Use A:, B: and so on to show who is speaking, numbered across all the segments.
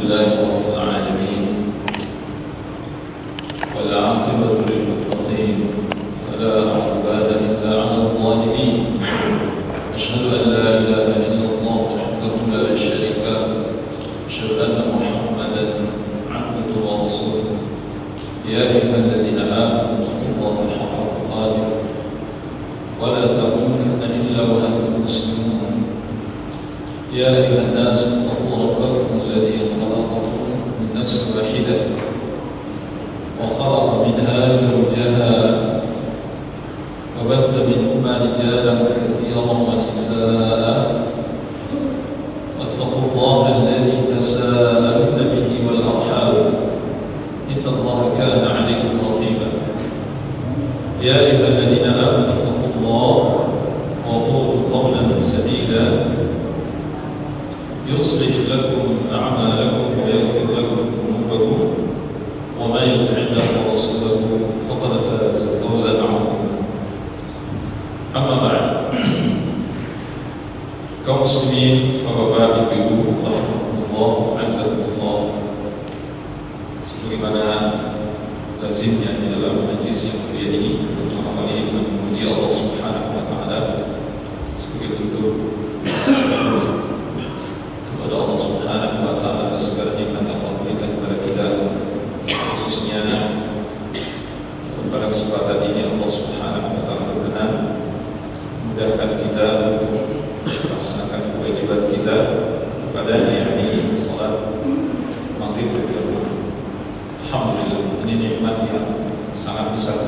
A: لله رب العالمين والعاقبة للمتقين فلا عدوان إلا على الظالمين أشهد أن لا إله إلا الله وحده لا شريك له أشهد أن محمدا عبده ورسوله يا أيها الذين آمنوا اتقوا الله حق تقاته ولا تموتن إلا وأنتم مسلمون يا أيها الناس اتقوا ربكم الذي خلقكم من نفس واحدة وخلق منها زوجها وبث منهما رجالا كثيرا ونساء واتقوا الله الذي تساءلون به والأرحام إن الله كان عليكم رقيبا يا أيها الذين آمنوا اتقوا الله وقولوا قولا سديدا يصلح لكم أعمالكم ويغفر لكم ذنوبكم ومن يطع الله ورسوله فقد فاز فوزا عظيما أما بعد kaum muslimin, bapak ibu rahimahullah, azakumullah, sebagaimana lazimnya di dalam majlis yang mulia ini, terutama kali ini dengan memuji Allah Subhanahu wa taala sebagai bentuk kepada Allah Subhanahu wa taala atas segala nikmat yang Allah berikan kepada kita, khususnya pada kesempatan ini Allah Subhanahu wa taala berkenan memudahkan kita untuk melaksanakan kewajiban kita kepadanya, yakni salat maghrib. Alhamdulillah, ini nikmat yang sangat besar.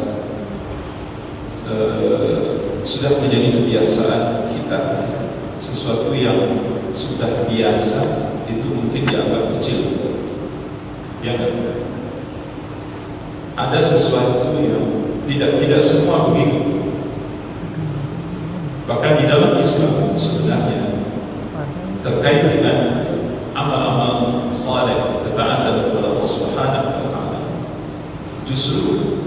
A: Sudah menjadi kebiasaan kita. Sesuatu yang sudah biasa itu mungkin dianggap kecil. Yang ada sesuatu yang tidak semua begitu. Bahkan di dalam Islam sebenarnya terkait dengan amal-amal saleh, ketaatan kepada Allah Subhanahu wa taala, justru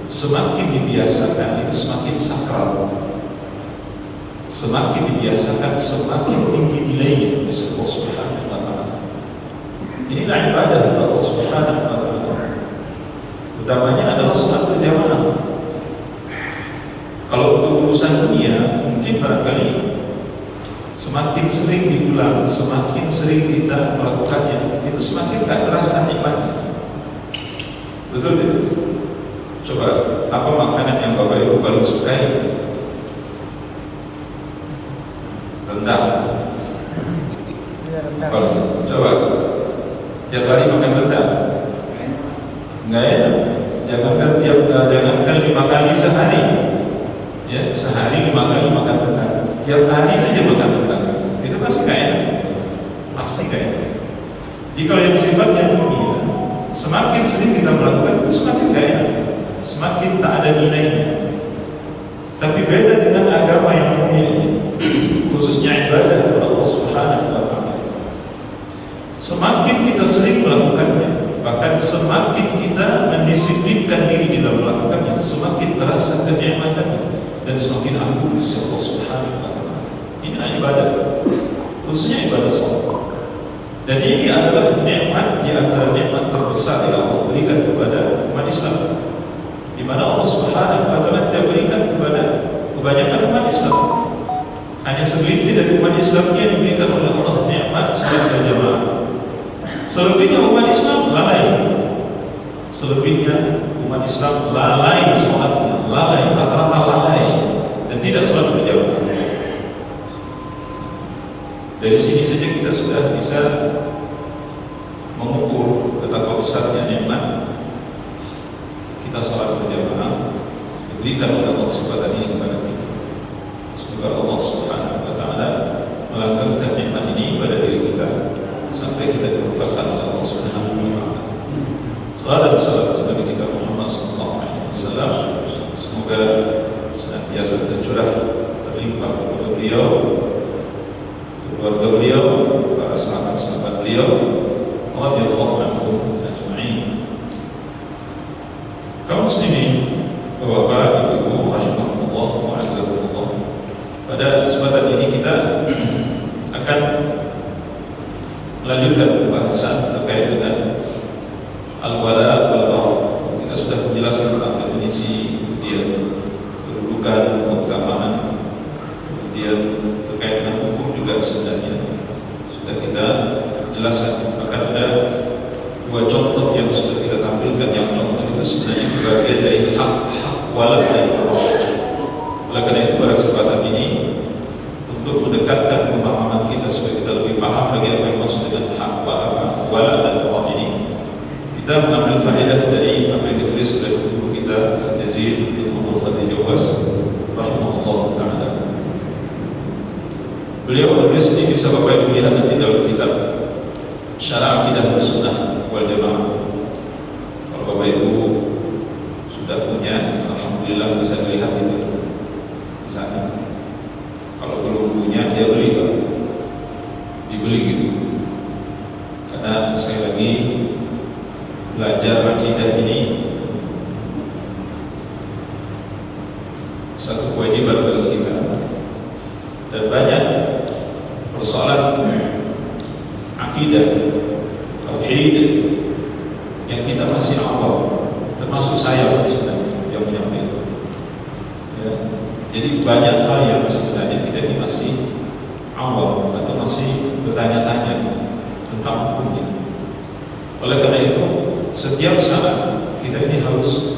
A: semakin dibiasakan itu semakin sakral. Semakin dibiasakan semakin tinggi nilainya di sisi Allah Subhanahu wa taala. Inilah ibadah Allah Subhanahu wa taala. Utamanya adalah salat berjamaah. Kalau untuk urusan dunia, mungkin barangkali semakin sering diulang, semakin sering kita melakukannya, itu semakin tak terasa nikmatnya. Betul tidak? Coba, apa makanan yang Bapak Ibu paling sukai? Rendang. Coba, tiap hari makan rendang? Enggak enak. Jangankan 5 kali sehari. Ya, sehari 5 kali makan rendang. Tiap hari saja makan rendang. Itu pasti gak enak. Pasti gak enak. Jadi kalau yang sifatnya dunia, semakin sering kita melakukan itu semakin gak enak, semakin tak ada nilainya. Tapi beda dengan agama yang mulia, khususnya ibadah kepada Allah Subhanahu wa taala. Semakin kita sering melakukannya, bahkan semakin kita mendisiplinkan diri di dalam melakukannya, semakin terasa kenikmatannya dan semakin agung di sisi Allah Subhanahu wa taala. Ini ibadah, khususnya ibadah salat. Dan ini adalah nikmat di antara nikmat terbesar yang Allah berikan kepada umat Islam, di mana Allah Subhanahu wa taala tidak berikan kepada kebanyakan umat Islam. Hanya segelintir dari umat Islam yang diberikan oleh Allah nikmat salat berjamaah. Selebihnya umat Islam lalai. Selebihnya umat Islam lalai sholatnya, lalai, rata-rata lalai, dan tidak sholat berjamaah. Dari sini saja kita sudah bisa mengukur betapa besarnya nikmat kita sholat berjamaah diberikan oleh Allah kesempatan ini kepada kita. Semoga Allah Subhanahu wa taala melanggengkan nikmat ini pada diri kita sampai kita diwafatkan oleh Allah Subhanahu wa taala. Salam dan salam kepada kita Muhammad sallallahu alaihi wasallam. Semoga senantiasa tercurah terlimpah kepada beliau, keluarga beliau, para sahabat-sahabat beliau, radhiyallahu anhum ajma'in. Kaum muslimin, bapak ibu rahimahullah wa azakumullah. Pada kesempatan ini kita akan melanjutkan pembahasan terkait terkait dengan hukum juga sebenarnya sudah kita jelaskan. Bahkan ada dua contoh yang sudah kita tampilkan, yang contoh itu sebenarnya bagian dari hak-hak walad dari Allah. Oleh karena itu pada kesempatan ini untuk mendekatkan pemahaman kita supaya kita lebih paham lagi apa yang maksud dengan hak walad dan Allah ini, kita mengambil faedah dari apa yang ditulis oleh guru kita Ustaz Yazid bin Abdul Qadir Jawas rahimahullah taala. Beliau menulis ini, bisa Bapak Ibu lihat nanti dalam kitab Syarah Aqidah Sunnah wal Jamaah. Kalau Bapak Ibu sudah punya, alhamdulillah bisa melihat itu di sana. Kalau belum punya, dia beli, Pak. Dibeli gitu. Karena sekali lagi belajar akidah ini satu kewajiban bagi kita, dan banyak persoalan akidah tauhid yang kita masih awam, termasuk saya sebenarnya yang menyampaikan ya. Jadi banyak hal yang sebenarnya kita ini masih awam atau masih bertanya-tanya tentang hukumnya. Oleh karena itu setiap saat kita ini harus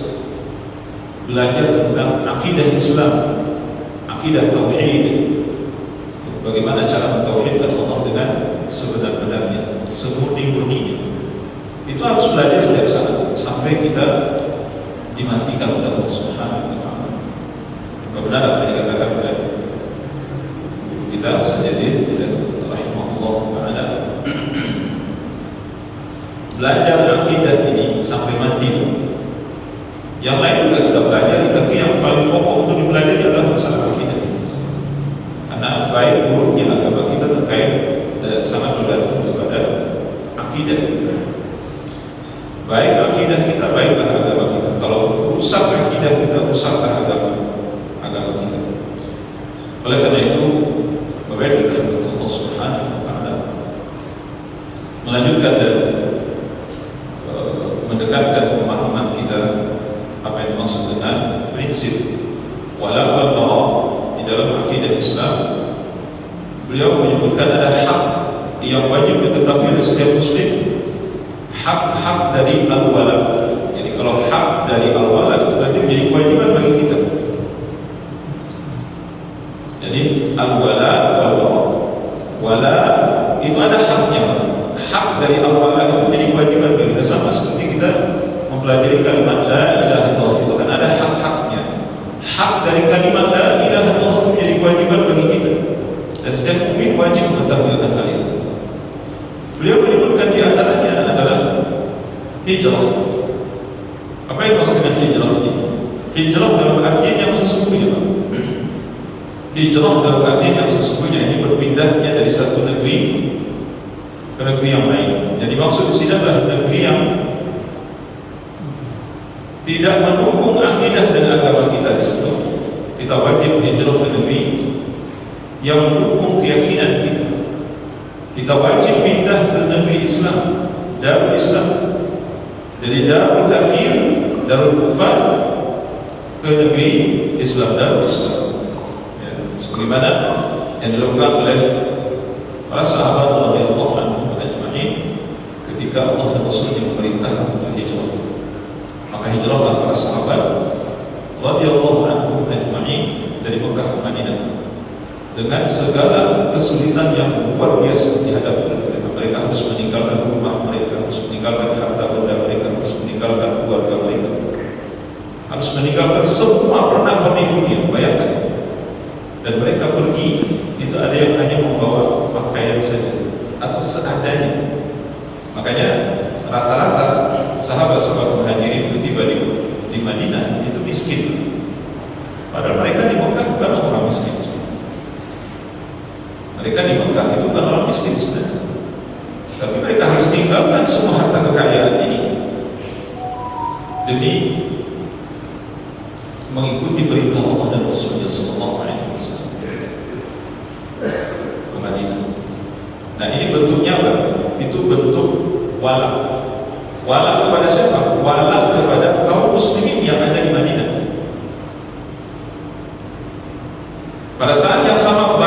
A: belajar tentang akidah Islam, akidah tauhid, bagaimana cara mentauhidkan Allah dengan sebenar-benarnya, semurni-murninya. Itu harus belajar setiap saat sampai kita dimatikan oleh Allah Subhanahu wa taala. Benar apa yang dikatakan oleh kita Ustaz Yazid rahimahullah taala. Belajar akidah ini sampai mati. Yang lain juga kita pelajari, tapi yang paling pokok untuk dipelajari adalah masalah akidah. Karena baik buruknya agama kita terkait sangat bergantung kepada akidah kita. Baik akidah kita, baiklah agama kita. Kalau rusak akidah kita, rusaklah agama kita. Oleh karena itu, berbeda dengan Allah Subhanahu wa taala melanjutkan dan mendekatkan pemahaman kita apa yang dimaksud dengan prinsip wala wal bara di dalam akidah Islam. Beliau menyebutkan ada hak yang wajib diketahui oleh setiap muslim, hak-hak dari al-wala. Jadi kalau hak dari al-wala itu berarti menjadi kewajiban bagi kita. Jadi al-wala wal bara, wala itu ada haknya. Hak dari al-wala itu menjadi kewajiban bagi kita, sama seperti kita mempelajari kalimat la ilaha illallah, itu kan ada hak-haknya. Hak dari kalimat la ilaha illallah itu menjadi kewajiban bagi kita, dan setiap mukmin wajib mengetahui akan hal itu. Beliau menyebutkan di antaranya adalah hijrah. Apa yang maksud dengan hijrah ini? Hijrah dalam artian yang sesungguhnya. Hijrah dalam artian yang sesungguhnya ini berpindahnya dari satu negeri ke negeri yang lain. Jadi maksud di sini adalah negeri yang tidak mendukung akidah dan agama kita di situ. Kita wajib hijrah ke negeri yang mendukung keyakinan kita. Kita wajib pindah ke negeri Islam, darul Islam, dari darul kafir, darul kufar ke negeri Islam, darul Islam. Ya, sebagaimana yang dilakukan oleh para sahabat radhiyallahu anhum ajma'in ketika Allah dan Rasulnya memerintahkan untuk hijrah. Maka hijrahlah para sahabat radhiyallahu anhum ajma'in dari Mekah ke Madinah dengan segala kesulitan yang luar biasa dihadapi oleh mereka. Mereka harus meninggalkan rumah mereka, harus meninggalkan harta benda mereka, harus meninggalkan keluarga mereka, harus meninggalkan semua pernak-pernik dunia. Bayangkan. Dan mereka pergi, itu ada yang hanya membawa pakaian saja atau seadanya. Makanya rata-rata sahabat-sahabat muhajirin itu tiba di Madinah itu miskin. Padahal mereka di Mekah bukan orang miskin. Mereka di Mekah itu bukan orang miskin sebenarnya, tapi mereka harus tinggalkan semua harta kekayaan ini demi mengikuti perintah Allah dan Rasulnya Sallallahu Alaihi Wasallam ke Madinah. Nah ini bentuknya apa? Itu bentuk wala. Wala kepada siapa? Wala kepada kaum muslimin yang ada di Madinah. Pada saat yang sama,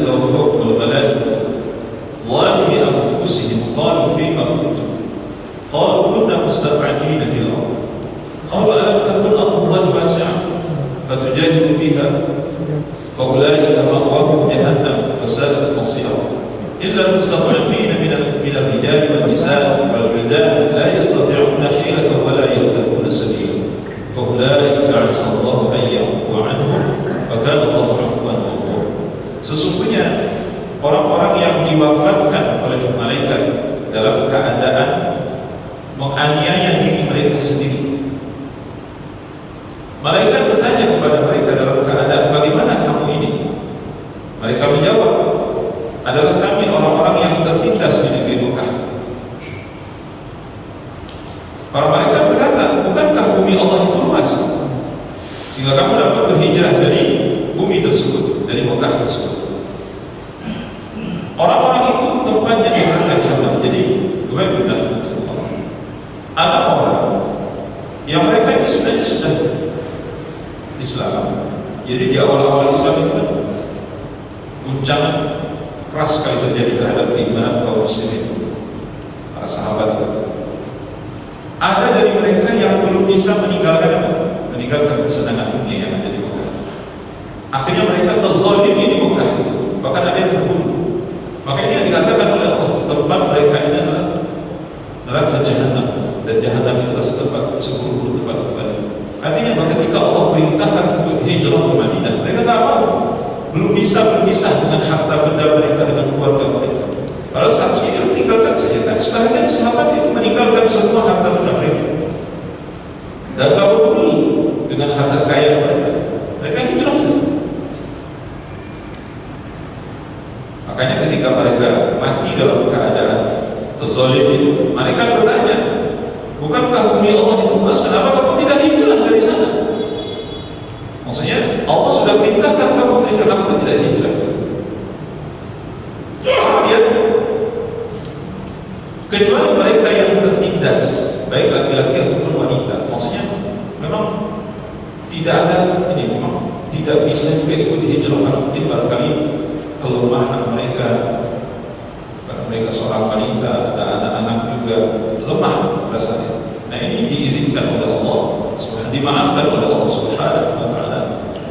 A: تتوفاكم الملائكة ظالمي أنفسهم قالوا فيما كنتم قالوا كنا مستضعفين في الأرض قالوا ألم تكن أرض الله واسعة فتجاهدوا فيها فأولئك مأواهم جهنم وساءت مصيرا إلا المستضعفين من الرجال والنساء والولدان لا يستطيعون حيلة ولا يهتدون سبيلا فأولئك عسى الله أن يعفو عنهم وكان الله عفوا غفورا. Sesungguhnya orang-orang yang diwafatkan oleh malaikat dalam keadaan menganiaya diri mereka sendiri. Malaikat bertanya kepada mereka dalam keadaan bagaimana kamu ini? Mereka menjawab, adalah kami orang-orang yang tertindas di negeri Mekah. Para malaikat berkata, bukankah bumi Allah itu luas sehingga kamu dapat berhijrah dari bumi tersebut, dari Mekah tersebut? Orang-orang itu tempatnya di neraka jahanam. Jadi benar. Ada orang yang mereka ini sebenarnya sudah Islam. Jadi di awal-awal Islam itu kan guncangan keras sekali terjadi terhadap keimanan kaum muslimin, para sahabat. Ada dari mereka yang belum bisa meninggalkan kesenangan dunia yang ada di Mekah. Akhirnya mereka terzalimi di Mekah, bahkan ada yang terbunuh. Maka ini yang dikatakan oleh Allah, tempat mereka ini adalah neraka jahanam, dan jahanam itu adalah setempat seburuk tempat kembali. Artinya ketika Allah perintahkan untuk hijrah ke Madinah, mereka tak mau, belum bisa berpisah dengan harta benda mereka, dengan keluarga mereka. Kalau seharusnya dia tinggalkan saja, kan sebagian sahabat itu meninggalkan semua harta benda mereka dan tak peduli dengan harta kaya mereka. Mereka hijrah saja. Makanya ketika mereka mati dalam keadaan terzalim itu, mereka bertanya, bukankah bumi Allah itu luas? Kenapa kamu tidak hijrah dari sana? Maksudnya Allah sudah perintahkan kamu hijrah, kamu tidak hijrah. Kemudian kecuali mereka yang tertindas, baik laki-laki ataupun wanita, maksudnya memang tidak ada ini, memang tidak bisa juga ikut hijrah, karena mungkin barangkali kelemahan mereka, karena mereka seorang wanita, ada anak-anak juga lemah rasanya. Nah ini diizinkan oleh Allah, dimaafkan oleh Allah Subhanahu wa Ta'ala,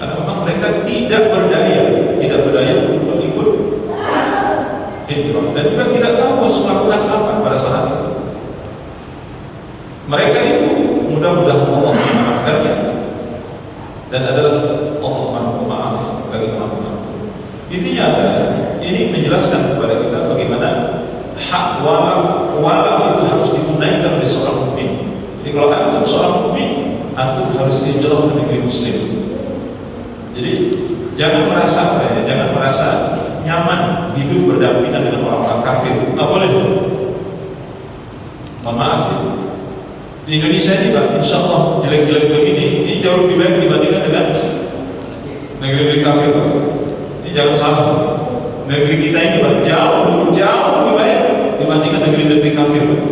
A: karena memang mereka tidak berdaya untuk ikut hijrah, dan juga tidak tahu harus melakukan apa pada saat itu. Mereka itu mudah-mudahan Allah memaafkannya, dan adalah Allah Maha Pemaaf bagi Maha Pemaaf. Intinya ini menjelaskan kepada kita bagaimana hak wala itu harus ditunaikan oleh seorang mukmin. Jadi kalau antum seorang mukmin, antum harus hijrah ke negeri muslim. Jadi jangan merasa nyaman hidup berdampingan dengan orang-orang kafir. Nggak boleh. Mohon maaf ya. Di Indonesia ini Pak, insya Allah jelek-jelek begini, ini jauh lebih baik dibandingkan dengan negeri kafir Pak. Ini jangan salah. Negeri kita ini Pak, jauh lebih baik dibandingkan negeri-negeri kafir Pak.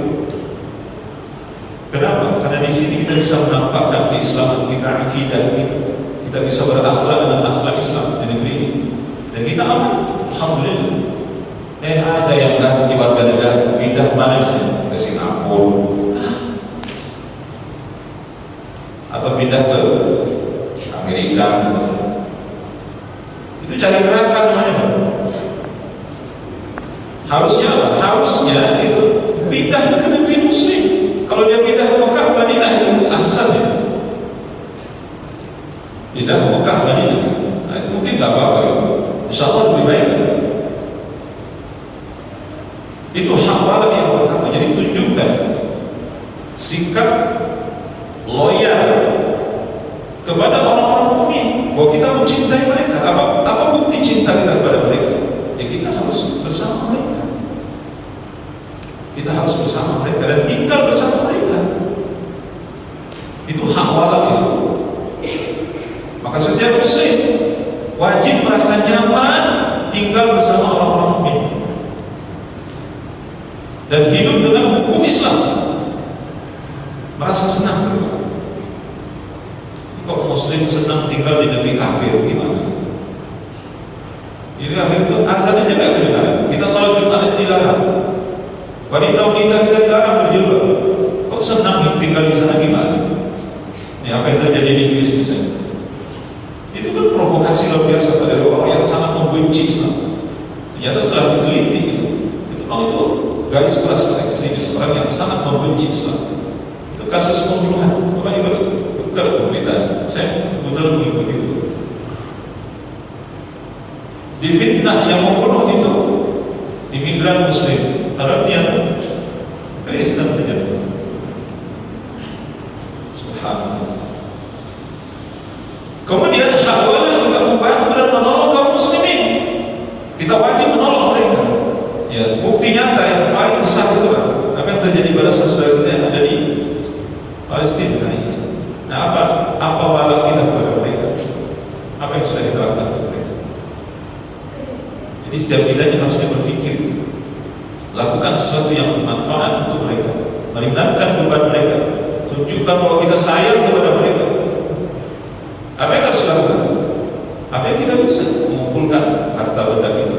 A: Kenapa? Karena di sini kita bisa menampakkan keislaman kita, akidah kita. Kita bisa berakhlak dengan akhlak Islam di negeri ini. Dan kita aman, alhamdulillah. Ada yang ganti warga negara, pindah mana sih? Ke Singapura, atau pindah ke Amerika. Itu cari neraka namanya. Harusnya itu pindah ke negeri muslim. Kalau dia pindah ke Mekah, Madinah itu ahsannya. Pindah ke Mekah, Madinah, nah itu mungkin nggak apa-apa. Insya Allah lebih baik. Itu hak wala yang pertama. Jadi tunjukkan sikap loyal kepada orang-orang mukmin, bahwa kita mencintai mereka. Apa bukti cinta kita kepada mereka? Ya kita harus bersama mereka. Kita harus bersama mereka dan tinggal bersama mereka. Itu hak wala itu. Maka setiap muslim wajib merasa nyaman tinggal bersama orang-orang mukmin dan hidup dengan hukum Islam, merasa senang. Kok muslim senang tinggal di negeri kafir gimana? Ini Jadi kalau itu azan aja nggak kedengaran. Kita sholat Jumat aja dilarang. Wanita-wanita kita dilarang berjilbab. Kok senang tinggal di sana gimana? Ini apa yang terjadi di Inggris misalnya? Itu kan provokasi luar biasa pada orang yang sangat membenci Islam. Ternyata setelah diteliti itu garis keras pada ekstremis, orang yang sangat membenci Islam. Itu kasus pembunuhan. Makanya kalau pemberitaan, saya sebetulnya mengikuti itu. Difitnah yang membunuh itu imigran Muslim, padahal ternyata Kristen terjadi. Subhanallah. Kemudian hak wala juga membantu dan menolong kaum muslimin. Kita wajib menolong mereka. Ya, bukti nyata yang paling besar itu apa yang terjadi pada saudara kita yang ada di Palestina hari ini. Nah, apa wala kita kepada mereka? Apa yang sudah kita lakukan kepada mereka? Jadi setiap kita harusnya berpikir, lakukan sesuatu yang bermanfaat untuk mereka, meringankan beban mereka, tunjukkan bahwa kita sayang kepada mereka. Apa yang harus dilakukan? Apa yang kita bisa mengumpulkan harta benda kita?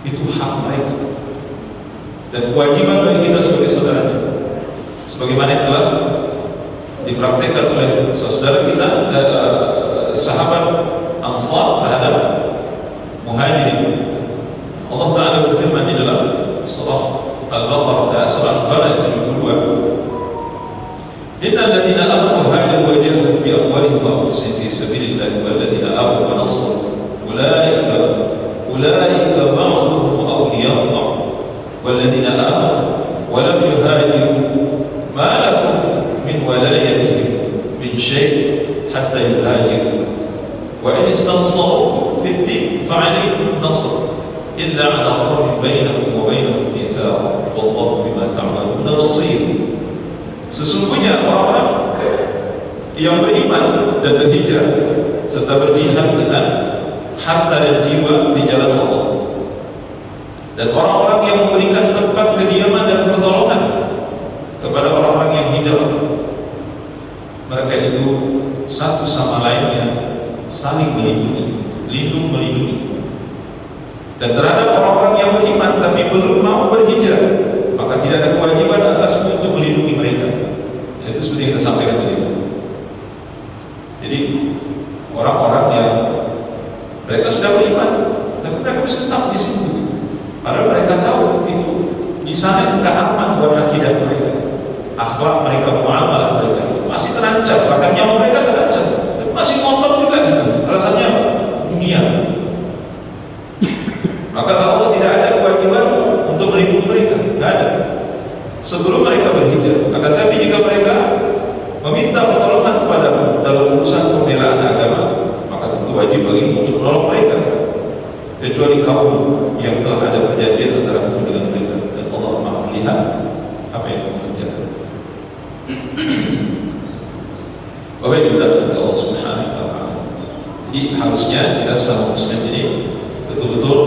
A: Itu hak mereka dan kewajiban bagi kita sebagai saudaranya. Sebagaimana yang telah dipraktekkan oleh saudara kita, sahabat Ansar terhadap Muhajirin. Allah Ta'ala berfirman di dalam surah Al-Baqarah, surah Al-Falaq ayat 72. Innal ladzina amanu hajaru wa jahadu bi amwalihim wa anfusihim fi sabilillah wal ladzina amanu wa nasaru ulaika ba'duhum awliya'u ba'd wal ladzina amanu wa lam yuhajiru ma lakum min walayatihim min syai' hatta yuhajiru wa in istansarukum fi ad-din fa'alaykum an-nasr illa 'ala qawmin bainakum wa bainahum mitsaq wallahu bima ta'maluna basir. Sesungguhnya orang-orang yang beriman dan berhijrah serta berjihad dengan harta dan jiwa di jalan Allah, dan orang-orang yang memberikan tempat kediaman dan pertolongan kepada orang-orang yang hijrah, mereka itu satu sama lainnya saling melindungi, lindung melindungi. Dan terhadap orang-orang yang beriman tapi belum mau berhijrah, maka tidak ada kewajiban atasmu untuk melindungi mereka. Itu seperti yang kita sampaikan tadi. Jadi orang-orang yang mereka sudah beriman, tapi mereka bisa tetap di situ. Padahal mereka tahu itu di sana tidak aman buat akidah mereka, akhlak mereka, muamalah mereka itu masih terancam, bahkan nyawa mereka terancam. Tapi masih ngotot juga di situ. Rasanya dunia. Maka Allah tidak ada kewajiban untuk melindungi mereka, tidak ada. Sebelum mereka berhijrah, akan tapi jika mereka meminta pertolongan kepadamu dalam urusan pembelaan agama, maka tentu wajib bagimu untuk menolong mereka, kecuali kaum yang telah ada perjanjian antara kamu dengan mereka, dan Allah Maha melihat apa yang kamu kerjakan. Bapak Ibu dan Allah Subhanahu wa Ta'ala. Jadi harusnya kita sama Muslim ini betul-betul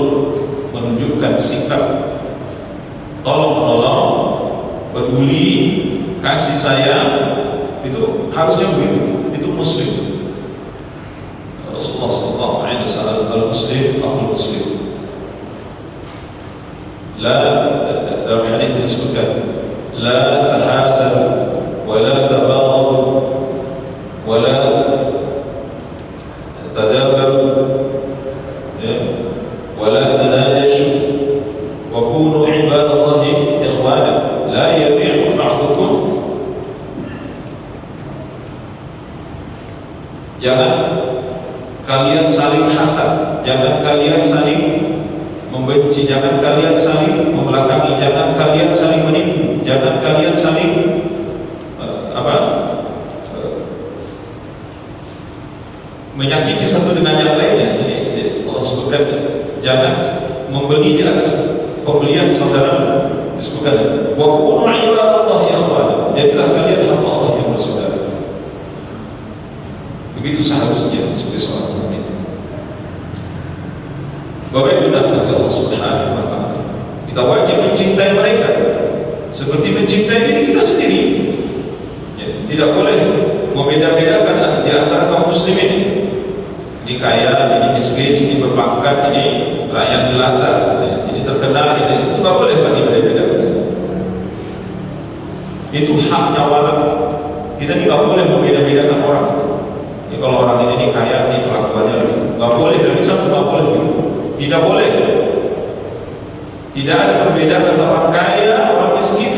A: menunjukkan sikap tolong menolong, peduli, kasih sayang. Itu harusnya begitu. Itu Muslim. Rasulullah SAW al-Muslim akhul Muslim. Dalam hadis disebutkan, la tahasad, wa la tabaghad, wa la tadabar, wa la tanajashu, wa kunu ibadallahi ikhwana, la yabi'u ba'dukum. Jangan kalian saling hasad, jangan kalian saling membenci, jangan kalian saling membelakangi, jangan kalian saling menipu, jangan kalian saling menyakiti satu dengan yang lainnya. Jadi Allah sebutkan jangan membeli di atas pembelian saudara. Disebutkan wa kunu ibadallahi ikhwana, jadilah kalian hamba Allah yang bersaudara. Begitu seharusnya sebagai seorang mukmin. Bapak Ibu dan Allah Subhanahu wa Ta'ala, kita wajib mencintai mereka seperti mencintai diri kita sendiri. Ya, tidak boleh membeda-bedakan di antara kaum muslimin. Ini kaya, ini miskin, mengatakan ini rakyat jelata, ini terkenal, ini itu nggak boleh bagi beda-beda. Itu haknya walat. Kita nggak boleh membeda-bedakan orang. Ya, kalau orang ini kaya, ini kelakuannya nggak boleh, dari satu nggak boleh. Tidak boleh. Tidak ada perbedaan antara orang kaya, orang miskin,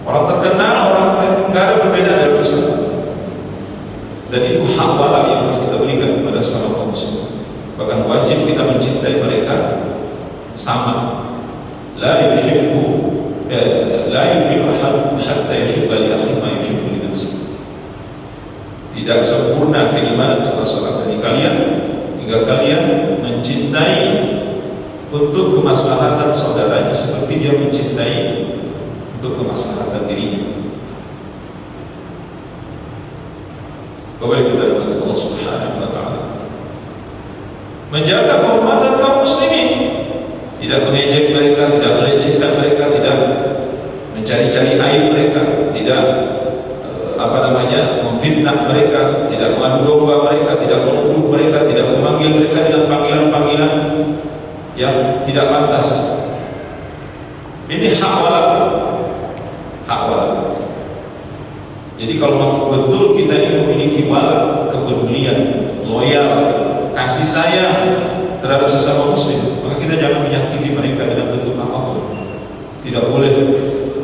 A: orang terkenal, orang nggak ada perbedaan dalam Islam. Dan itu hak walat yang harus kita berikan kepada sesama kaum muslim. Bahkan wajib kita mencintai mereka sama. La yuhibbu ahadukum hatta yuhibba li akhihi ma yuhibbu li nafsihi. Tidak sempurna keimanan salah seorang dari kalian hingga kalian mencintai untuk kemaslahatan saudaranya seperti dia mencintai untuk kemaslahatan dirinya. Kepada Allah Subhanahu wa taala. Menjaga kehormatan kaum muslimin, tidak mengejek mereka, tidak melecehkan mereka, tidak mencari-cari aib mereka, tidak memfitnah mereka, tidak mengadu domba mereka, tidak menuduh mereka, tidak memanggil mereka dengan panggilan-panggilan yang tidak pantas. Ini hak walat. Hak walat. Jadi kalau betul kita ini memiliki walat, kepedulian, loyal, kasih sayang terhadap sesama muslim, maka kita jangan menyakiti mereka dengan bentuk apapun. Tidak boleh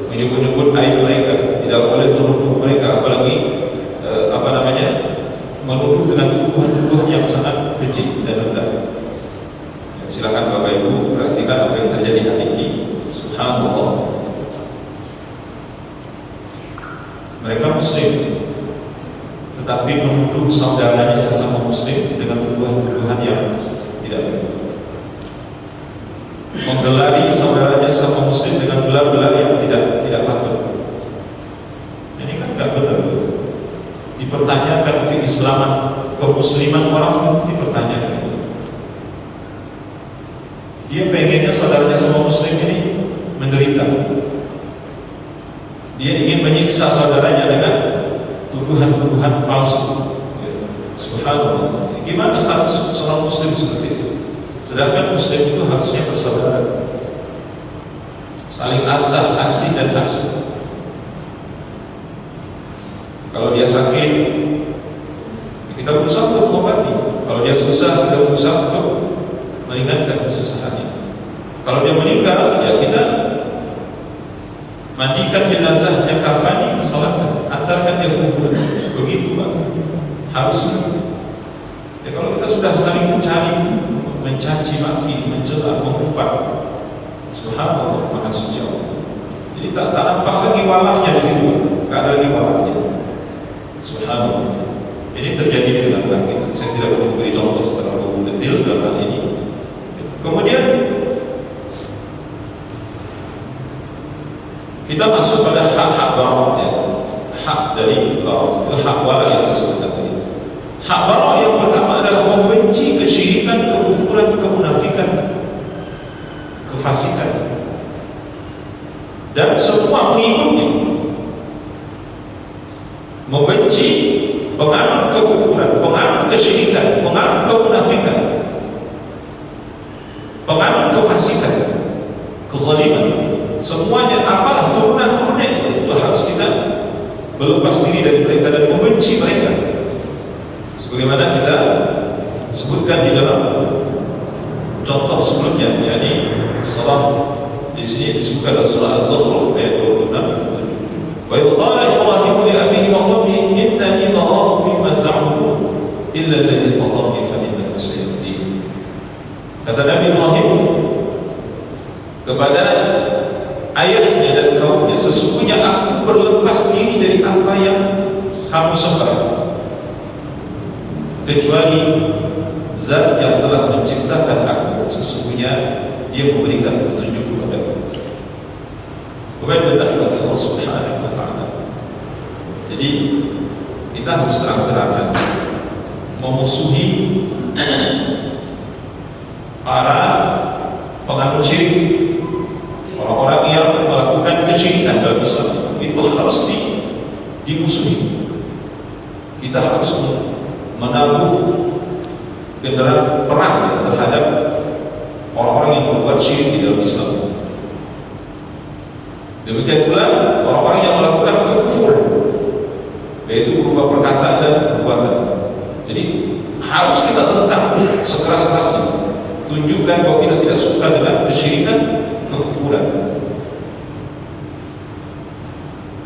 A: menyebut-nyebut aib mereka, tidak boleh menuduh mereka, apalagi menuduh dengan tuduhan-tuduhan yang sangat keji dan rendah. Silakan Bapak Ibu perhatikan apa yang terjadi hari ini. Subhanallah. Mereka muslim, tetapi menuduh saudaranya sesama muslim dengan tuduhan-tuduhan yang tidak baik. Menggelari saudaranya sesama muslim dengan gelar-gelar yang tidak patut. Ini kan tidak benar. Dipertanyakan keislaman, kemusliman orang itu dipertanyakan. Dia pengennya saudaranya sama muslim ini menderita. Dia ingin menyiksa saudaranya dengan tuduhan-tuduhan palsu. Subhanallah. Gimana status seorang muslim seperti itu? Sedangkan muslim itu harusnya bersaudara, saling asih dan asuh. Kalau dia sakit, kita berusaha untuk mengobati. Kalau dia susah, kita berusaha untuk meringankan kesusahannya. Kalau dia meninggal, ya kita mandikan jenazahnya, kafani, salatkan, antarkan dia ke kuburan. Begitu Pak, harusnya. Ya, kalau kita sudah saling mencaci maki, mencela, mengumpat, subhanallah, maha suci Allah. Jadi tak nampak lagi walaknya di situ, tak ada lagi walaknya. Subhanallah. Ini terjadi di tengah-tengah kita. Saya tidak perlu beri contoh terlalu detail dalam hal ini. Kemudian kita masuk pada hak-hak barok, ya. Hak dari barok, itu hak wala yang saya sebutkan tadi. Hak barok yang pertama adalah membenci kesyirikan, kekufuran, kemunafikan, kefasikan, dan semua pengikutnya. Membenci penganut kekufuran, penganut kesyirikan, penganut kemunafikan, penganut kefasikan, kezaliman, semuanya apalah turunan-turunnya itu harus kita berlepas diri dari mereka dan membenci mereka. Sebagaimana kita sebutkan di dalam contoh sebelumnya, yakni surah di sini disebutkan dalam surah Az-Zukhruf ayat 26. Wa idh qala Ibrahim li abihi wa qawmihi innani bara'un mimma ta'budun illa alladhi fatarani fa innahu sayahdin. Kata Nabi Ibrahim kepada ayahnya dan kaumnya, sesungguhnya aku berlepas diri dari apa yang kamu sembah, kecuali Zat yang telah menciptakan aku, sesungguhnya Dia memberikan petunjuk kepadaku. Kepada Allah Subhanahu wa taala. Jadi kita harus terang-terangan memusuhi para penganut syirik, orang-orang yang melakukan kesyirikan dalam Islam. Itu harus dimusuhi. Kita harus menabuh genderang perang terhadap orang-orang yang berbuat syirik di dalam Islam. Demikian pula orang-orang yang melakukan kekufuran, yaitu berupa perkataan dan perbuatan. Jadi harus kita tentang sekeras-kerasnya, tunjukkan bahwa kita tidak suka dengan kesyirikan, kekufuran,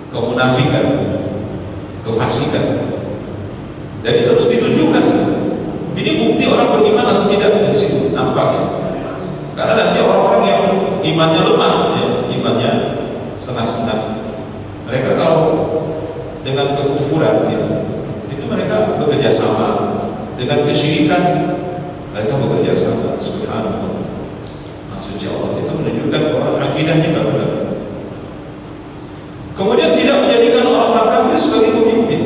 A: kemunafikan, kefasikan. Jadi terus ditunjukkan. Ini bukti orang beriman atau tidak di situ nampaknya. Karena nanti orang-orang yang imannya lemah, ya, imannya setengah-setengah, mereka kalau dengan kekufuran, ya, itu mereka bekerja sama. Dengan kesyirikan, mereka bekerja sama. Subhanallah. Maksudnya Allah itu menunjukkan bahwa akidahnya tidak benar. Kemudian tidak menjadikan orang-orang kafir sebagai pemimpin,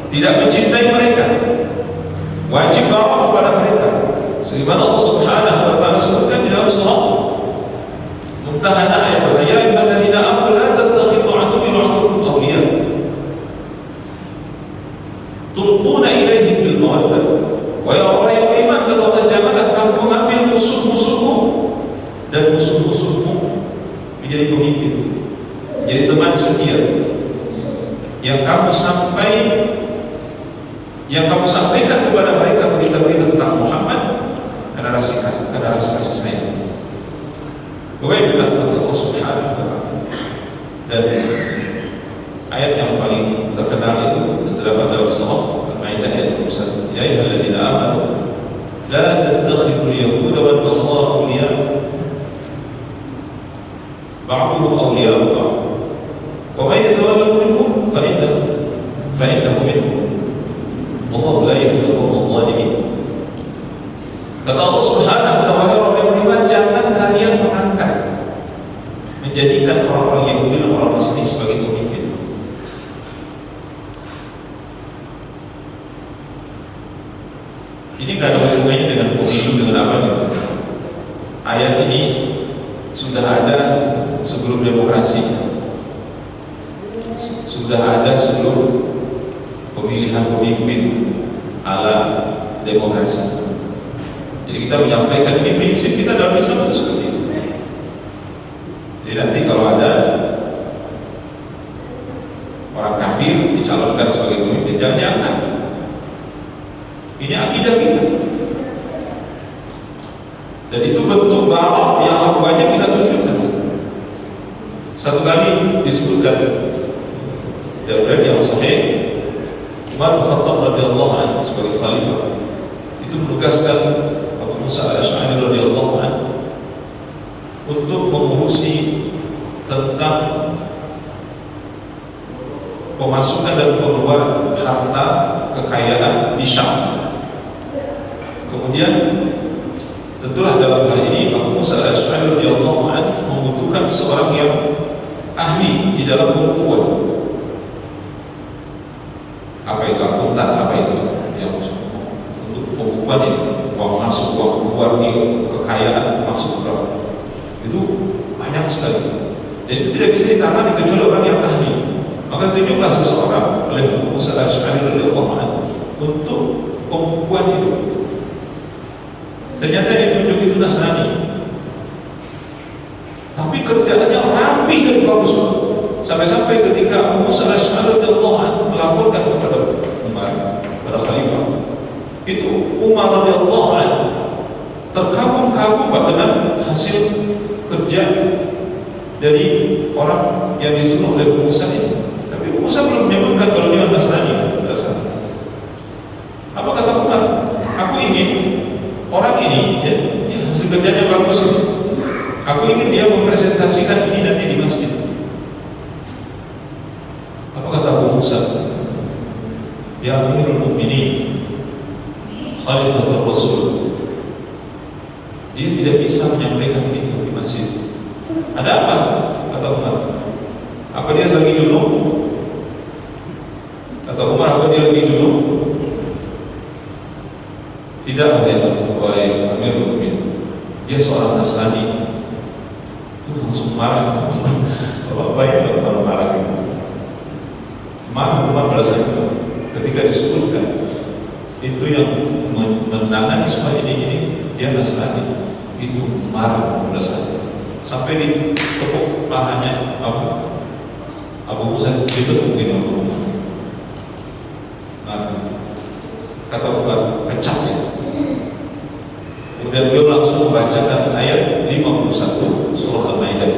A: tidak mencintai mereka, wajib bawa kepada mereka. Sebagaimana Allah Subhanahu wa taala sebutkan di dalam surah Mumtahanah ayat 2, ya ayyuhalladzina amanu la tattakhidhu aduwwi wa aduwwakum awliya tulquna ilaihim bil mawaddah. Wahai orang yang beriman, kata Allah, janganlah kamu mengambil musuh-musuhmu dan musuh-musuhmu menjadi pemimpin, menjadi teman setia yang kamu sampaikan kepada mereka berita-berita tentang Muhammad karena rasa kasih sayang. Bagaimana Allah Subhanahu wa taala. Dan ayat yang paling terkenal itu terdapat dalam surah Al-Maidah ayat 21. Ya ayyuhalladzina amanu la tattakhidhul yahuda wan nasara awliya ba'duhum awliya'u ba'd wa man yatawallahum minhum fa innahu minhum wallahu la yahdi al-qawma adh-dhalimin. Kata Allah Subhanahu wa ta'ala, orang yang beriman, jangan kalian mengangkat, menjadikan orang-orang Yahudi dan orang Nasrani sebagai pemimpin. Ini gak ada hubungannya dengan pemilu, dengan apa gitu. Ayat ini sudah ada sebelum demokrasi, sudah ada sebelum pemilihan pemimpin ala demokrasi. Jadi kita menyampaikan ini prinsip kita dalam Islam itu seperti itu. Jadi nanti kalau ada orang kafir dicalonkan sebagai pemimpin, jangan diangkat. Ini akidah kita. Dan itu bentuk barok yang wajib kita tunjukkan. Satu kali disebutkan dari yang sahih, Umar bin Khattab radhiyallahu anhu sebagai khalifah itu menugaskan Abu Musa al-Asy'ari radhiyallahu anhu untuk mengurusi tentang pemasukan dan pengeluaran harta kekayaan di Syam. Kemudian tentulah dalam hal ini Abu Musa al-Asy'ari radhiyallahu anhu membutuhkan seorang yang ahli di dalam pembukuan. Apa itu akuntan? Apa itu yang untuk pembukuan ini? Uang masuk, uang keluar, kekayaan masuk berapa? Itu banyak sekali. Dan itu tidak bisa ditangani kecuali orang yang ahli. Maka tunjuklah seseorang oleh Abu Musa al-Asy'ari radhiyallahu anhu untuk pembukuan itu. Ternyata ditunjuk itu Nasrani, tapi kerjaannya rapi dan bagus. Sampai-sampai ketika Abu Musa al-Asy'ari radhiyallahu anhu melaporkan kepada Umar, kepada khalifah, itu Umar radhiyallahu anhu terkagum-kagum dengan hasil kerja dari orang yang disuruh oleh Abu Musa ini. Tapi Abu Musa belum menyebutkan kalau dia Nasrani. Apa kata Umar? Aku ingin orang ini, ya, hasil kerjanya bagus ini. Aku ingin dia mempresentasikan ini nanti di masjid. Apa kata Abu Musa? Ya Amirul Mukminin, Khalifatul Rasul, dia tidak bisa menyampaikan itu di masjid. Ada apa? Kata Umar. Apa dia lagi junub? Kata Umar, apa dia lagi junub? Tidak, wahai Amirul Mukminin, dia seorang Nasrani. Itu langsung marah. Bapak itu kalau marah itu. Marah Umar pada saat itu ketika disebutkan itu yang menangani semua ini dia Nasrani, itu marah pada saat itu. Sampai ditepuk pahanya Abu Musa, ditekuk di Abu Musa. Kata bukan pecah ya. Kemudian beliau langsung membacakan ayat 51 surah Al-Maidah.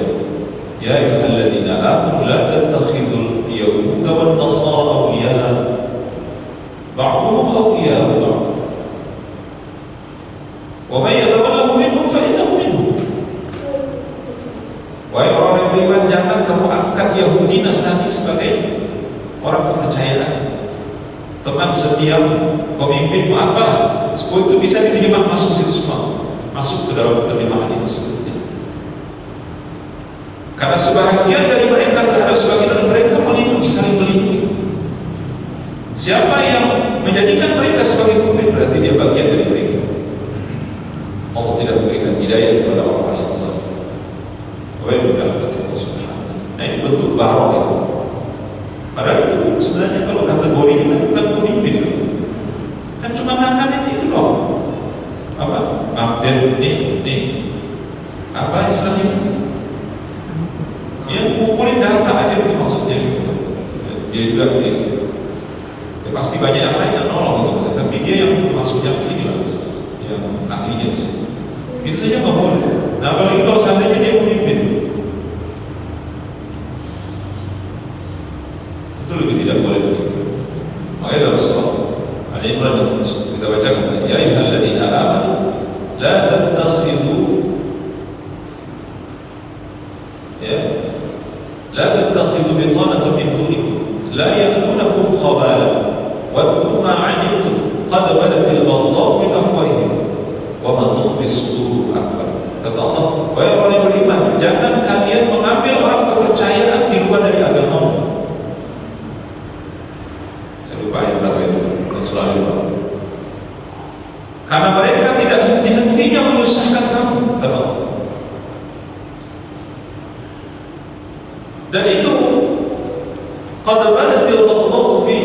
A: Ya ayyuhalladzina amanu la tattakhidul yahuda wan nasara awliya ba'dhum awliya ba'd wa man yatawallahum minhum fa innahu minhum. Wahai orang yang beriman, jangan kamu angkat Yahudi Nasrani sebagai orang kepercayaan, teman setiap pemimpinmu. Apa itu bisa diterima, masuk situ semua, masuk ke dalam terjemahan itu sebetulnya. Karena sebahagian dari mereka terhadap sebagian dari mereka melindungi, saling melindungi. Siapa yang menjadikan mereka sebagai pemimpin, berarti dia bagian dari mereka. Allah tidak memberikan hidayah kepada orang yang salah. Nah, ini bentuk barok itu. Padahal itu sebenarnya kalau kategori ini kan bukan pemimpin, kan cuma nanganin itu loh. Apa? Update nih apa Islam itu? Ya ngumpulin data aja itu maksudnya gitu. Dia juga ya pasti banyak yang lain yang nolong gitu, tapi dia yang masuk yang ini lah, yang ahlinya di situ. Itu saja nggak boleh. Nah apalagi kalau seandainya dia pemimpin, itu lebih tidak boleh. Makanya dalam surah Al-Imran kita bacakan, ya ayyuhalladzina amanu la tattakhidhu la tattakhidhu bitanatan min dunikum la ya'lunukum khabala waddu ma 'anittum qad badatil baghdha'u min afwahihim wa ma tukhfi as-sudur akbar. Kata Allah, wahai orang yang beriman, jangan kalian mengambil orang kepercayaan di luar dari agamamu. Saya lupa yang berapa itu, yang selalu lupa. Karena mereka tidak henti-hentinya menyusahkan kamu, kata Allah. Dan itu qad badatil baghdha'u fi,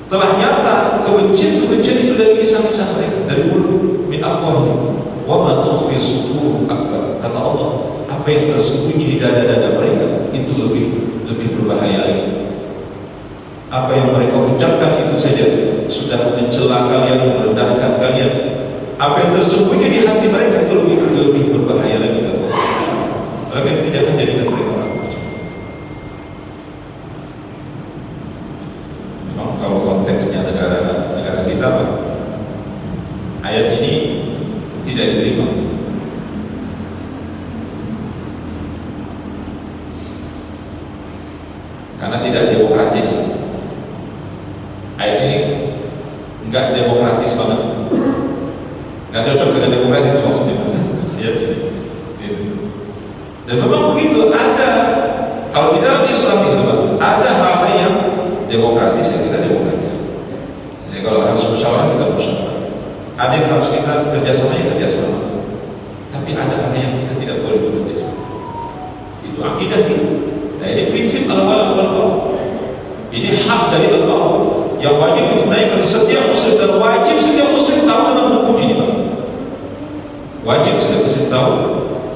A: telah nyata kebencian itu dari lisan-lisan mereka, dari mulut, min afwahihim wa ma tukhfi sudur akbar. Kata Allah, apa yang tersembunyi di dada-dada mereka itu lebih berbahaya lagi. Apa yang mereka ucapkan itu saja sudah mencela kalian, merendahkan kalian. Apa yang tersembunyi di hati mereka itu lebih berbahaya lagi, kata Allah. Maka itu jangan jadikan mereka orang percaya. Memang kalau konteksnya negara kita, ayat ini tidak diterima. Karena tidak demokratis. Ayat ini enggak demokratis banget. Enggak cocok dengan demokrasi itu maksudnya. Ya. Dan memang begitu, ada kalau di dalam Islam itu ada hal-hal yang demokratis, yang kita demokratis. Jadi kalau harus musyawarah kita musyawarah. Ada yang harus kita kerjasama, ya kerjasama. Tapi ada hal yang kita tidak boleh bekerjasama. Itu akidah itu. Nah ini prinsip al-wala wal-bara. Ini hak dari Allah yang wajib ditunaikan oleh setiap muslim, dan wajib setiap muslim tahu dengan hukum ini, Pak. Wajib setiap muslim tahu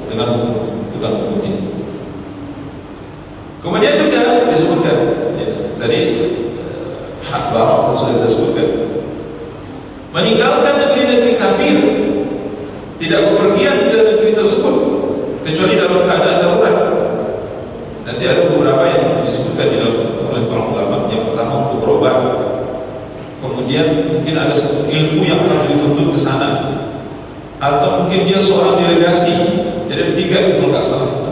A: dengan hukum ini. Kemudian juga disebutkan tadi hak barak sudah disebutkan, meninggalkan negeri-negeri kafir, tidak bepergian ke negeri tersebut kecuali dalam keadaan darurat. Nanti ada beberapa yang disebutkan oleh para ulama. Yang pertama untuk berobat, kemudian mungkin ada satu ilmu yang harus dituntut ke sana, atau mungkin dia seorang delegasi. Jadi ada tiga itu kalau nggak salah itu.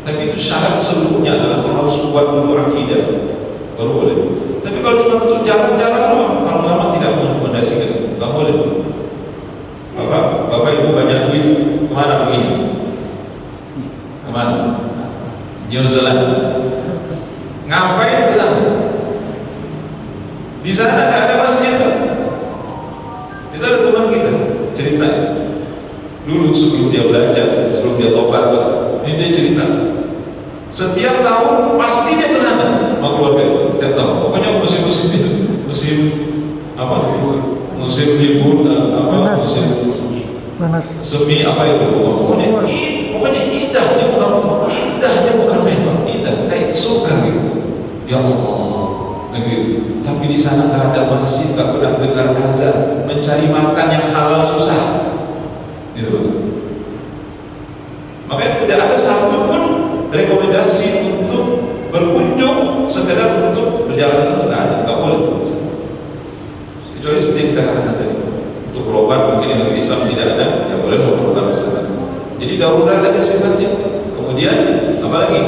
A: Tapi itu syarat seluruhnya adalah harus buat dulu akidah, baru boleh. Tapi kalau cuma untuk jalan-jalan doang, para ulama tidak merekomendasikan, nggak boleh. Bapak ibu banyak duit, kemana begini? Kemana? New Zealand. Ngapain ke sana? Di sana nggak ada masjid, Pak. Itu ada teman kita cerita. Dulu sebelum dia belajar, sebelum dia tobat, ini dia cerita. Setiap tahun pasti dia ke sana sama keluarga. Setiap tahun, pokoknya musim apa? Musim libur apa? Musim
B: panas.
A: semi apa itu? Pokoknya indahnya bukan main, indah kayak surga gitu. Ya Allah, begitu. Tapi di sana nggak ada masjid, nggak pernah dengar azan, mencari makan yang halal susah, gitu. Makanya tidak ada satu pun rekomendasi untuk berkunjung sekedar untuk berjalan itu nggak boleh. Kecuali seperti yang kita katakan tadi, untuk berobat mungkin yang negeri Islam tidak ada, ya boleh berobat ke sana. Jadi darurat ada sifatnya. Kemudian apalagi?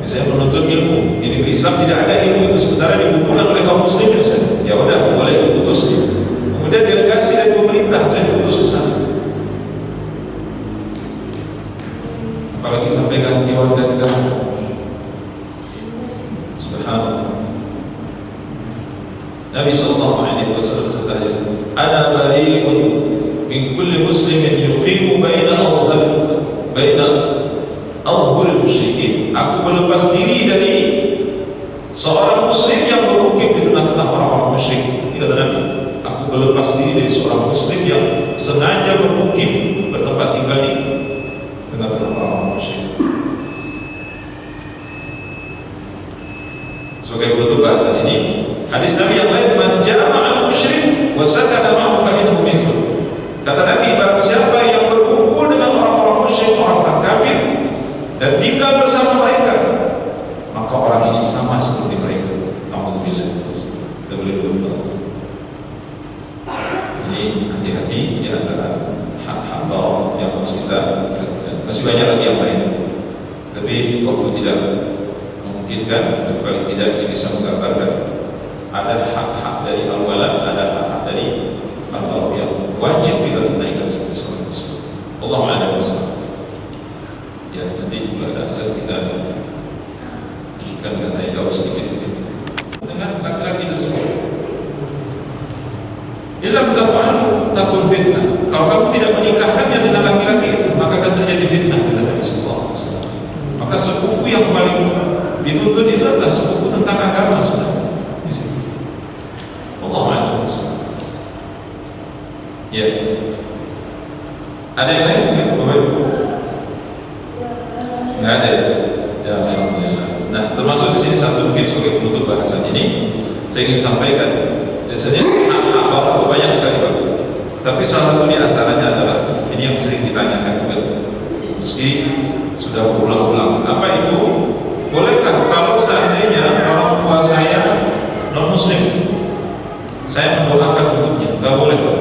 A: Misalnya menuntut ilmu, di negeri Islam tidak ada ilmu itu sementara dibutuhkan oleh kaum muslim misalnya. Ya udah boleh diutus. Kemudian delegasi dari pemerintah misalnya diutus ke sana. Apalagi sampai ganti warga negara. Subhanallah. Nabi sallallahu alaihi wasallam berkata, "Ana bari'un min kulli muslimin yuqimu baina al musyrikin." Aku berlepas diri dari seorang muslim yang bermukim di tengah-tengah orang-orang musyrik. Ini kata Nabi, aku berlepas diri dari seorang muslim yang sengaja bermukim bertempat tinggal di tengah-tengah orang-orang musyrik. Sebagai penutup bahasan ini, hadis Nabi yang lain, "Man jama'al musyrik wa sakana ma'ahu fa innahu mithluh." Kata Nabi, barang siapa yang berkumpul dengan orang-orang musyrik, orang-orang kafir, dan tinggal bersama mereka, maka orang ini sama seperti mereka. Alhamdulillah. Kita boleh berdoa. Jadi hati-hati di antara hak-hak barok yang harus kita lakukan. Masih banyak lagi yang lain, tapi waktu tidak memungkinkan. Paling tidak ini bisa menggambarkan ada hak-hak dari al-wala, ada hak-hak dari al-barok yang wajib kita tunaikan sebagai seorang muslim. Allahu a'lam bishawab. Ya, nanti juga ada saat kita inginkan kata jauh sedikit dengan laki-laki tersebut. Illam taf'alu takun fitnah. Kalau kamu tidak menikahkannya dengan laki-laki itu, maka akan terjadi fitnah, kata Nabi sallallahu alaihi wasallam. Maka sepupu yang paling dituntut itu adalah sepupu tentang agama sebenarnya. Di sini. Allahu a'lam bishawab. Ya. Ada yang lain mungkin Bapak Ibu? Nggak ada. Ya, alhamdulillah. Nah, termasuk di sini satu mungkin sebagai penutup bahasan ini, saya ingin sampaikan. Biasanya hak-hak barok itu banyak sekali, Pak. Tapi salah satu di antaranya adalah ini yang sering ditanyakan juga, meski sudah berulang-ulang. Apa itu? Bolehkah kalau seandainya orang tua saya non Muslim, saya mendoakan untuknya? Nggak boleh, Pak.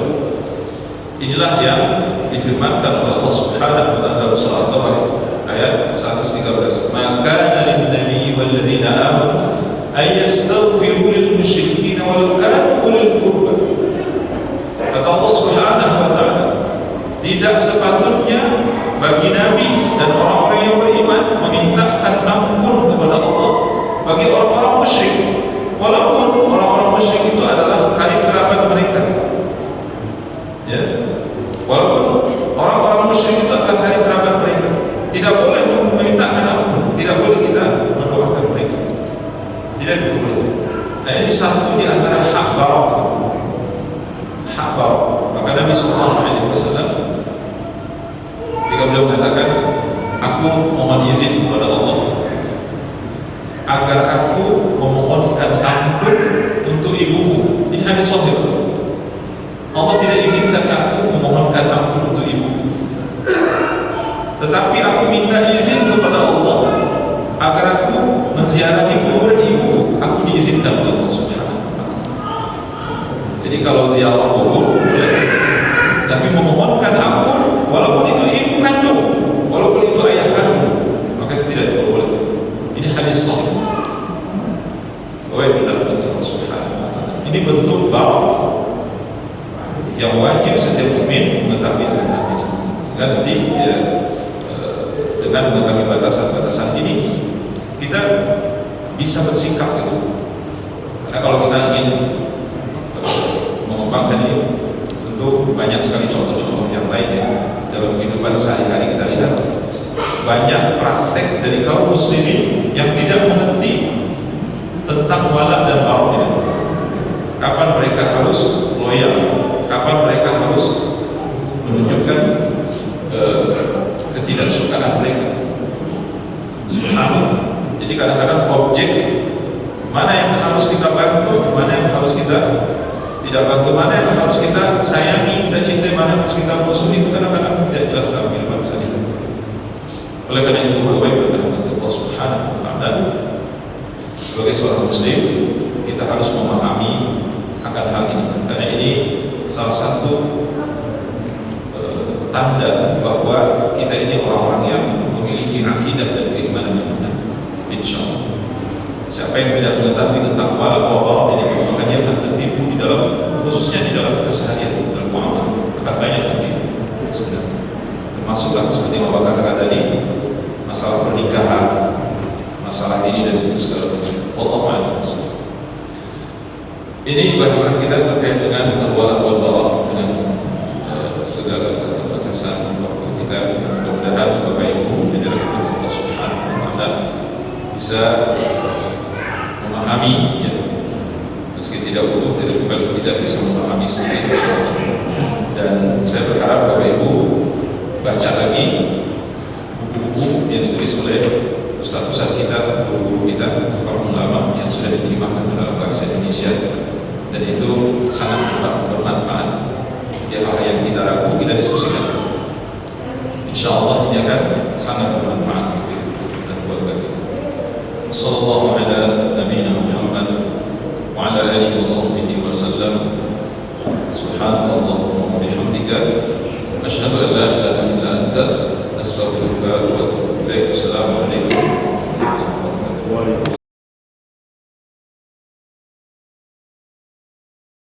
A: Inilah yang difirmankan oleh Allah Subhanahu wa taala dalam surah At-Taubah ayat 113. Maka lin nabi wal ladzina amanu ay yastaghfiru lil musyrikin walau kanu ulil qurba. Kata Allah Subhanahu wa taala, tidak sepatutnya bagi nabi dan orang-orang yang beriman memintakan ampun kepada Allah bagi orang-orang musyrik, walaupun orang-orang musyrik itu adalah karib kerabat mereka. Ya. Walaupun orang-orang musyrik itu adalah karib kerabat mereka, tidak boleh memintakan ampun, tidak boleh kita mendoakan mereka, tidak boleh. Nah, ini satu di antara hak barok, hak barok. Maka Nabi sallallahu alaihi wasallam ketika beliau mengatakan, aku mohon izin kepada Allah agar aku memohonkan ampun untuk ibuku. Ini hadis sahih. Allah tidak izinkan aku memohonkan ampun untuk ibuku, tetapi aku minta izin kepada Allah agar aku menziarahi kubur ibuku. Aku diizinkan oleh Allah Subhanahu wa taala. Jadi kalau ziarah kubur boleh, tapi memohonkan ampun walaupun itu ibu kandung, walaupun itu ayah kandung, maka itu tidak boleh. Ini hadis sahih. Allah Subhanahu wa taala. Ini bentuk barok yang wajib setiap mukmin mengetahui tentang ini. Sehingga nanti ya, dengan mengetahui batasan-batasan ini, kita bisa bersikap gitu. Karena kalau kita ingin mengembangkan ini, tentu banyak sekali contoh-contoh yang lain ya. Dalam kehidupan sehari-hari kita lihat banyak praktek dari kaum muslimin yang tidak mengerti tentang wala dan baroknya. kapan mereka harus loyal, kapan mereka harus menunjukkan ketidaksukaan mereka. Subhanallah. Jadi kadang-kadang objek mana yang harus kita bantu, mana yang harus kita tidak bantu, mana yang harus kita sayangi, kita cintai, mana yang harus kita musuhi, itu kadang-kadang tidak jelas dalam kehidupan sehari-hari. Oleh karena itu, baik Allah Subhanahu wa Ta'ala, sebagai seorang muslim kita harus memahami akan hal ini, karena ini salah satu tanda bahwa kita ini orang-orang yang memiliki akidah dan keimanan yang benar. Insyaallah. Siapa yang tidak mengetahui tentang wala ini, maka dia akan tertipu di dalam, khususnya di dalam keseharian dan muamalah, akan banyak tertipu sebenarnya. Termasuklah seperti yang Bapak katakan tadi, masalah pernikahan, masalah ini dan itu segala macam. Wallahu a'lam. Ini bahasan kita terkait dengan wala dengan segala keterbatasan waktu kita. Mudah-mudahan Bapak Ibu yang dirahmati Allah Subhanahu wa Ta'ala bisa memahami, ya, meski tidak utuh, kalau tidak bisa memahami sendiri. Dan saya berharap Bapak Ibu baca lagi buku-buku yang ditulis oleh ustaz-ustaz kita, guru-guru kita, para ulama yang sudah diterima dalam bangsa Indonesia, dan itu sangat bermanfaat. Ya, hal yang kita ragu kita diskusikan. Insyaallah ini akan sangat bermanfaat dan keluarga kita. Sallallahu ala nabiyina Muhammad wa ala alihi wa sahbihi wa sallam. Subhanakallahumma wa bihamdika asyhadu an la